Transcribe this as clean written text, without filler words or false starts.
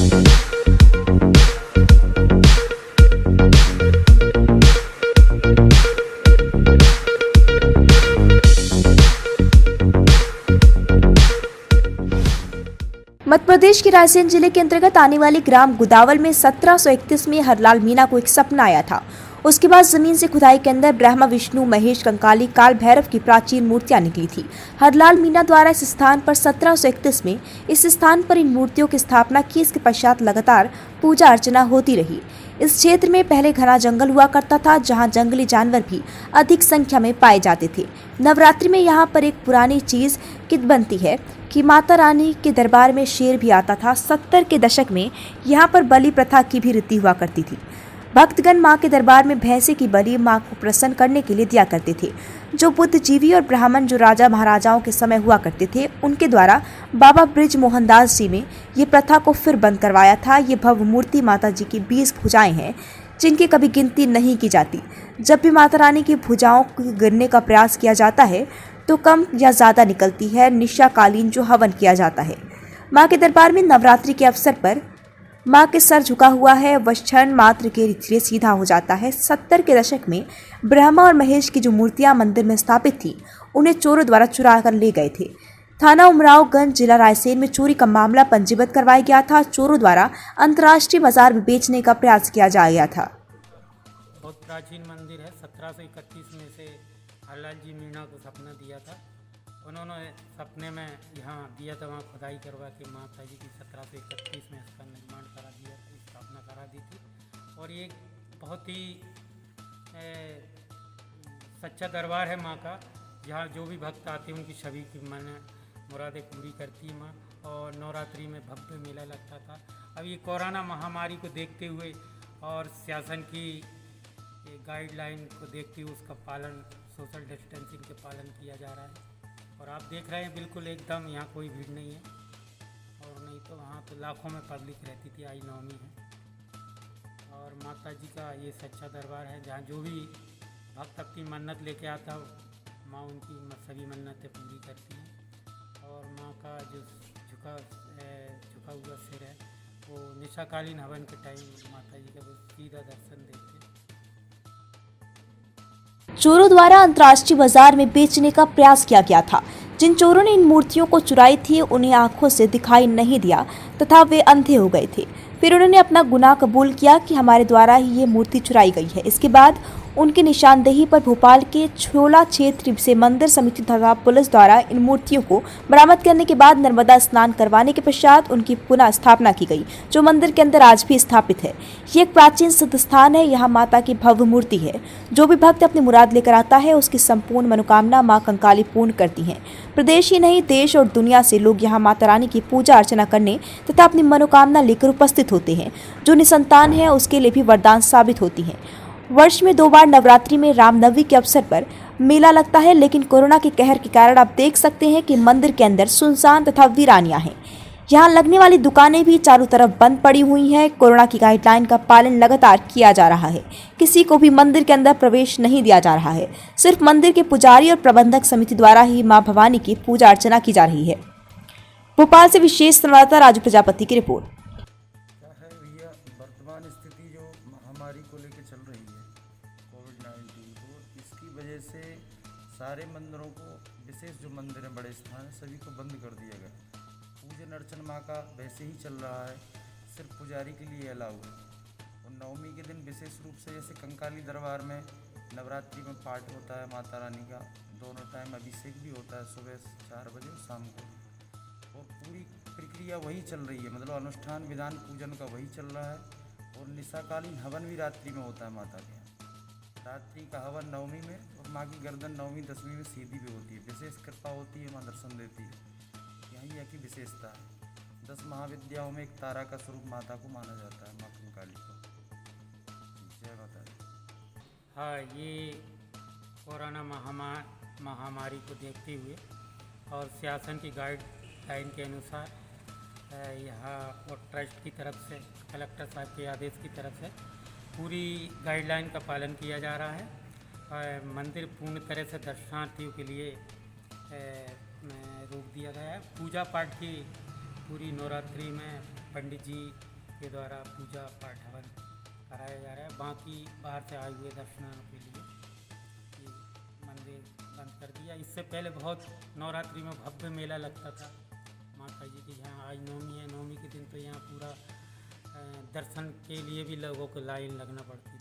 मध्य प्रदेश के रायसेन जिले के अंतर्गत आने वाले ग्राम गुदावल में 1731 में हरलाल मीणा को एक सपना आया था। उसके बाद जमीन से खुदाई के अंदर ब्रह्मा, विष्णु, महेश, कंकाली, काल भैरव की प्राचीन मूर्तियां निकली थी। हरलाल मीणा द्वारा इस स्थान पर 1731 में इस स्थान पर इन मूर्तियों की स्थापना की। इसके पश्चात लगातार पूजा अर्चना होती रही। इस क्षेत्र में पहले घना जंगल हुआ करता था, जहां जंगली जानवर भी अधिक संख्या में पाए जाते थे। नवरात्रि में यहां पर एक पुरानी चीज किंवदंती है कि माता रानी के दरबार में शेर भी आता था। 70 के दशक में यहां पर बलि प्रथा की भी रीति हुआ करती थी। भक्तगण मां के दरबार में भैंसे की बलि मां को प्रसन्न करने के लिए दिया करते थे। जो बुद्धिजीवी और ब्राह्मण जो राजा महाराजाओं के समय हुआ करते थे, उनके द्वारा बाबा ब्रिज मोहनदास जी ने ये प्रथा को फिर बंद करवाया था। ये भव्य मूर्ति माता जी की 20 भुजाएं हैं, जिनकी कभी गिनती नहीं की जाती। जब भी माता रानी की भुजाओं को गिनने का प्रयास किया जाता है तो कम या ज्यादा निकलती है। निशाकालीन जो हवन किया जाता है मां के दरबार में नवरात्रि के अवसर पर मां के सर झुका हुआ है, वह क्षण मात्र के लिए सीधा हो जाता है। 70 के दशक में ब्रह्मा और महेश की जो मूर्तियां मंदिर में स्थापित थी, उन्हें चोरों द्वारा चुरा कर ले गए थे। थाना उमरावगंज, जिला रायसेन में चोरी का मामला पंजीबद्ध करवाया गया था। चोरों द्वारा अंतर्राष्ट्रीय बाजार में बेचने का प्रयास किया जा गया था। बहुत प्राचीन मंदिर है। 1731 में से हरलाल जी मीणा को सपना दिया था। उन्होंने सपने में यहाँ दिया था, वहाँ खुदाई करवा के माता जी की 1731 में इसका निर्माण करा दिया, स्थापना करा दी थी। और ये बहुत ही सच्चा दरबार है माँ का, जहाँ जो भी भक्त आते हैं उनकी सभी की मन मुरादें पूरी करती है माँ। और नवरात्रि में भव्य मेला लगता था। अब ये कोरोना महामारी को देखते हुए और शासन की गाइडलाइन को देखते हुए उसका पालन, सोशल डिस्टेंसिंग के पालन किया जा रहा है। और आप देख रहे हैं बिल्कुल एकदम यहाँ कोई भीड़ नहीं है। और नहीं तो वहाँ तो लाखों में पब्लिक रहती थी। आज नवमी है और माता जी का ये सच्चा दरबार है, जहाँ जो भी भक्त अपनी मन्नत लेके आता हो, माँ उनकी सभी मन्नतें पूरी करती हैं। और माँ का जो झुका हुआ सिर है, वो निशाकालीन हवन के टाइम माता जी का वो सीधा दर्शन देते हैं। चोरों द्वारा अंतर्राष्ट्रीय बाजार में बेचने का प्रयास किया गया था। जिन चोरों ने इन मूर्तियों को चुराई थी, उन्हें आंखों से दिखाई नहीं दिया तथा वे अंधे हो गए थे। फिर उन्होंने अपना गुनाह कबूल किया कि हमारे द्वारा ही ये मूर्ति चुराई गई है। इसके बाद उनकी निशानदेही पर भोपाल के छोला क्षेत्र से मंदिर समिति तथा पुलिस द्वारा इन मूर्तियों को बरामद करने के बाद नर्मदा स्नान करवाने के पश्चात उनकी पुनः स्थापना की गई, जो मंदिर के अंदर आज भी स्थापित है। ये एक प्राचीन सिद्ध स्थान है। यहाँ माता की भव्य मूर्ति है। जो भी भक्त अपनी मुराद लेकर आता है, उसकी संपूर्ण मनोकामना माँ कंकाली पूर्ण करती हैं। प्रदेश ही नहीं, देश और दुनिया से लोग यहाँ माता रानी की पूजा अर्चना करने तथा अपनी मनोकामना लेकर उपस्थित होते हैं। जो निसंतान है उसके लिए भी वरदान साबित होती हैं। वर्ष में 2 बार नवरात्रि में रामनवमी के अवसर पर मेला लगता है, लेकिन कोरोना के कहर के कारण आप देख सकते हैं कि मंदिर के अंदर सुनसान तथा वीरानियां हैं। यहाँ लगने वाली दुकानें भी चारों तरफ बंद पड़ी हुई हैं। कोरोना की गाइडलाइन का पालन लगातार किया जा रहा है। किसी को भी मंदिर के अंदर प्रवेश नहीं दिया जा रहा है। सिर्फ मंदिर के पुजारी और प्रबंधक समिति द्वारा ही मां भवानी की पूजा अर्चना की जा रही है। भोपाल से विशेष संवाददाता राजू प्रजापति की रिपोर्ट। वर्तमान स्थिति जो महामारी को लेकर चल रही है कोविड-19, तो इसकी वजह से सारे मंदिरों को, विशेष जो मंदिर हैं, बड़े स्थान हैं, सभी को बंद कर दिया गया। पूजन अर्चन माँ का वैसे ही चल रहा है, सिर्फ पुजारी के लिए अलाउ है। और नवमी के दिन विशेष रूप से जैसे कंकाली दरबार में नवरात्रि में पाठ होता है माता रानी का, दोनों टाइम अभिषेक भी होता है, सुबह 4 बजे और शाम को। और पूरी प्रक्रिया वही चल रही है, मतलब अनुष्ठान विधान पूजन का वही चल रहा है। और निशाकालीन हवन भी रात्रि में होता है माता के यहाँ। रात्रि का हवन नवमी में, और माँ की गर्दन 9वीं 10वीं में सीधी भी होती है। विशेष कृपा होती है, माँ दर्शन देती है। यही है कि विशेषता है। 10 महाविद्याओं में एक तारा का स्वरूप माता को माना जाता है, माँ कंकाली को। जय माता दी। हाँ, ये कोरोना महामारी को देखते हुए और शासन की गाइडलाइन के अनुसार यहाँ और ट्रस्ट की तरफ से, कलेक्टर साहब के आदेश की तरफ से पूरी गाइडलाइन का पालन किया जा रहा है। मंदिर पूर्ण तरह से दर्शनार्थियों के लिए रोक दिया गया है। पूजा पाठ की पूरी नवरात्रि में पंडित जी के द्वारा पूजा पाठ हवन कराया जा रहा है। बाकी बाहर से आए हुए दर्शनार्थियों के लिए ये मंदिर बंद कर दिया। इससे पहले बहुत नवरात्रि में भव्य मेला लगता था माता जी की। यहाँ आज नवमी है, नवमी के दिन तो यहाँ पूरा दर्शन के लिए भी लोगों को लाइन लगना पड़ती थी।